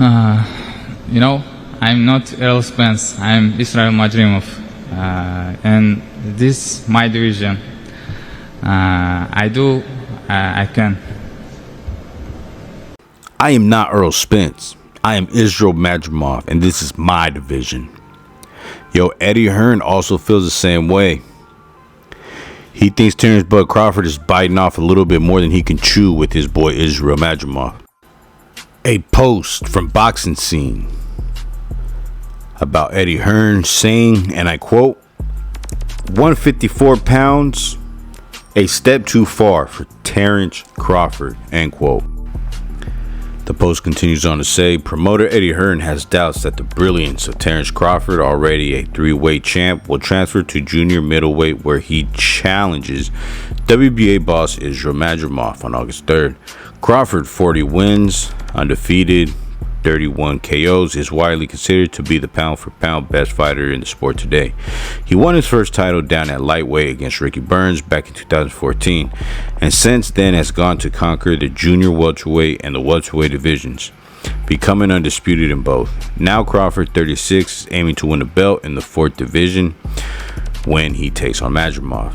Uh, I'm not Errol Spence. I'm Israil Madrimov, and this my division. I can. I am not Earl Spence. I am Israil Madrimov, and this is my division. Yo, Eddie Hearn also feels the same way. He thinks Terrence Bud Crawford is biting off a little bit more than he can chew with his boy Israil Madrimov. A post from Boxing Scene about Eddie Hearn saying, and I quote, 154 pounds, a step too far for Terrence Crawford, end quote. The post continues on to say, promoter Eddie Hearn has doubts that the brilliance of Terrence Crawford, already a 3-weight champ, will transfer to junior middleweight where he challenges WBA boss Israil Madrimov on August 3rd. Crawford, 40 wins, undefeated, 31 KOs, is widely considered to be the pound-for-pound best fighter in the sport today. He won his first title down at lightweight against Ricky Burns back in 2014, and since then has gone to conquer the junior welterweight and the welterweight divisions, becoming undisputed in both. Now Crawford, 36, is aiming to win a belt in the 4th division when he takes on Madrimov.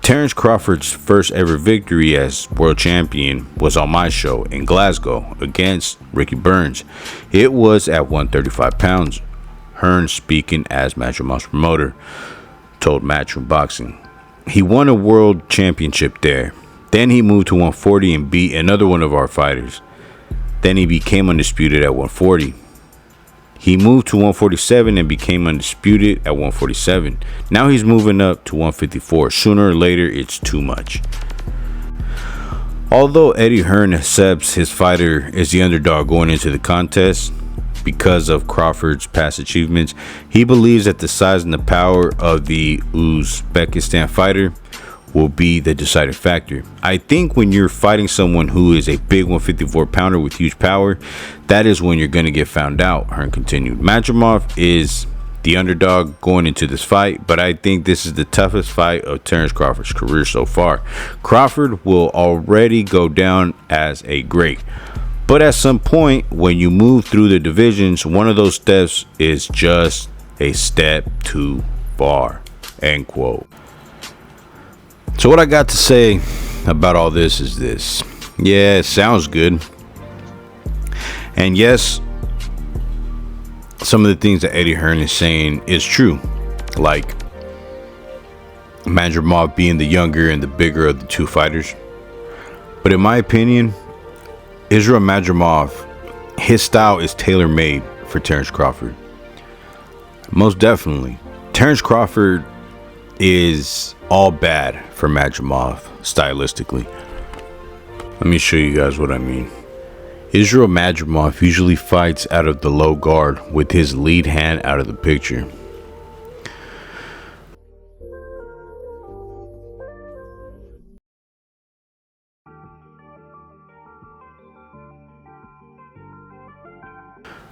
Terrence Crawford's first ever victory as world champion was on my show in Glasgow against Ricky Burns. It was at 135 pounds. Hearn, speaking as Madrimov's promoter, told Matchroom Boxing. He won a world championship there. Then he moved to 140 and beat another one of our fighters. Then he became undisputed at 140. He moved to 147 and became undisputed at 147. Now he's moving up to 154. Sooner or later, it's too much. Although Eddie Hearn accepts his fighter is the underdog going into the contest because of Crawford's past achievements, he believes that the size and the power of the Uzbekistan fighter will be the deciding factor. I think when you're fighting someone who is a big 154 pounder with huge power, that is when you're going to get found out, Hearn continued. Madrimov is the underdog going into this fight, but I think this is the toughest fight of Terrence Crawford's career so far. Crawford will already go down as a great, but at some point when you move through the divisions, one of those steps is just a step too far, end quote. So what I got to say about all this is this. Yeah, it sounds good. And yes, some of the things that Eddie Hearn is saying is true. Like Madrimov being the younger and the bigger of the two fighters. But in my opinion, Israil Madrimov, his style is tailor-made for Terrence Crawford. Most definitely. Terrence Crawford is all bad for Madrimov stylistically. Let me show you guys what I mean. Israil Madrimov usually fights out of the low guard with his lead hand out of the picture.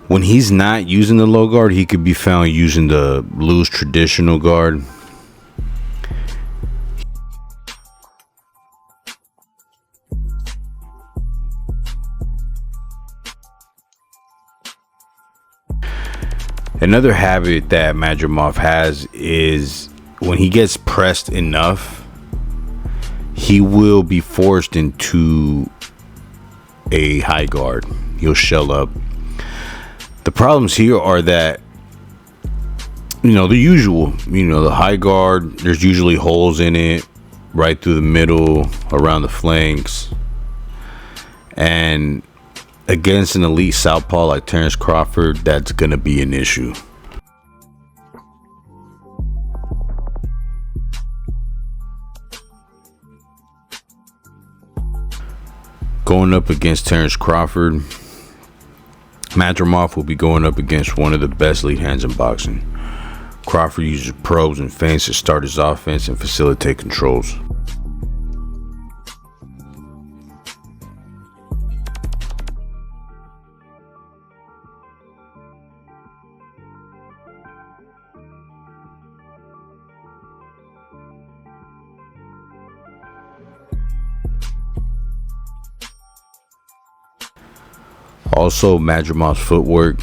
When he's not using the low guard, he could be found using the loose traditional guard. Another habit that Madrimov has is when he gets pressed enough, he will be forced into a high guard. He'll shell up. The problems here are that, the usual, the high guard, there's usually holes in it right through the middle, around the flanks. And against an elite southpaw like Terrence Crawford, that's going to be an issue. Going up against Terrence Crawford, Madrimov will be going up against one of the best lead hands in boxing. Crawford uses probes and feints to start his offense and facilitate controls. Also, Madrimov's footwork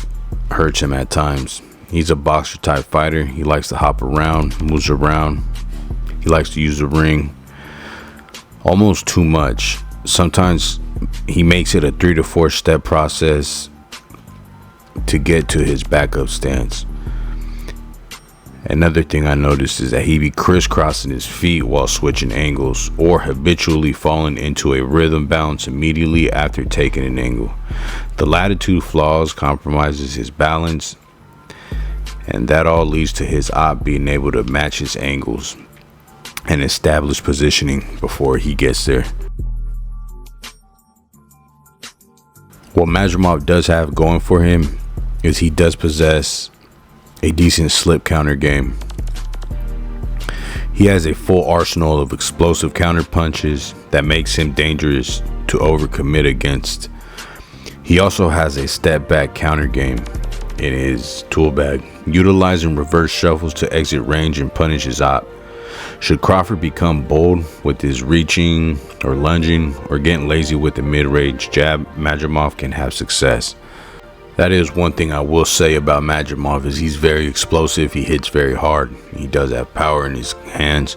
hurts him at times. He's a boxer type fighter. He likes to hop around, moves around. He likes to use the ring almost too much. Sometimes he makes it a 3 to 4 step process to get to his backup stance. Another thing I noticed is that he be crisscrossing his feet while switching angles, or habitually falling into a rhythm bounce immediately after taking an angle. The latitude flaws compromises his balance, and that all leads to his op being able to match his angles and establish positioning before he gets there. What Madrimov does have going for him is he does possess a decent slip counter game. He has a full arsenal of explosive counter punches that makes him dangerous to overcommit against. He also has a step back counter game in his tool bag, utilizing reverse shuffles to exit range and punish his op. Should Crawford become bold with his reaching or lunging or getting lazy with the mid-range jab, Madrimov can have success. That is one thing I will say about Madrimov, is he's very explosive. He hits very hard. He does have power in his hands.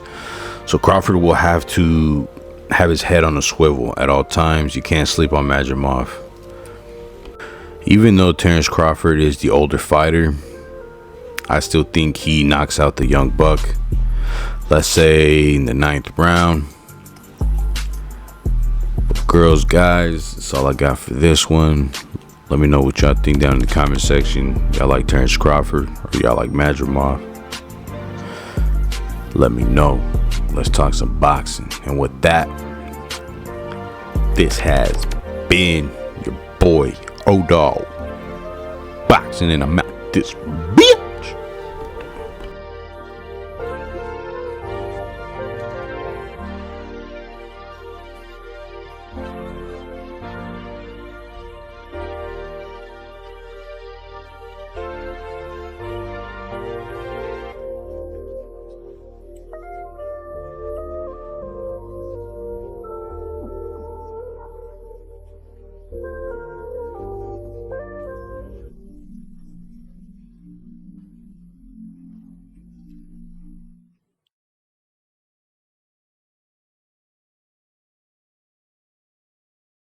So Crawford will have to have his head on a swivel at all times. You can't sleep on Madrimov. Even though Terrence Crawford is the older fighter, I still think he knocks out the young buck. Let's say in the 9th round. But girls, guys, that's all I got for this one. Let me know what y'all think down in the comment section. Y'all like Terrence Crawford or y'all like Madrimov? Let me know. Let's talk some boxing. And with that, this has been your boy O-Dog Boxing, and I'm out this